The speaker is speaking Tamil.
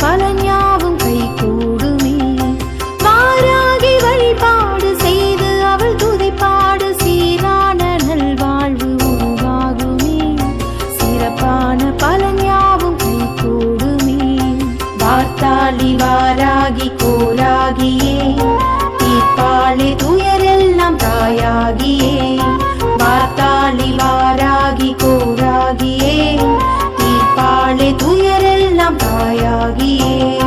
பலஞாவும் கை கூடுமே. வாராகி வழிபாடு செய்து அவள் துதிப்பாடு சீரான நல்வாழ்வு உருவாகுமே. சிறப்பான பலஞாவும் கை கூடுமே. வார்த்தாளி வாராகி கோராகியே தீர்ப்பாளே துயரெல்லாம் தாயாகியே. வார்த்தாளி வாராகி கோராகியே தீர்ப்பாளே துயரெல்லாம் தாயாகியே.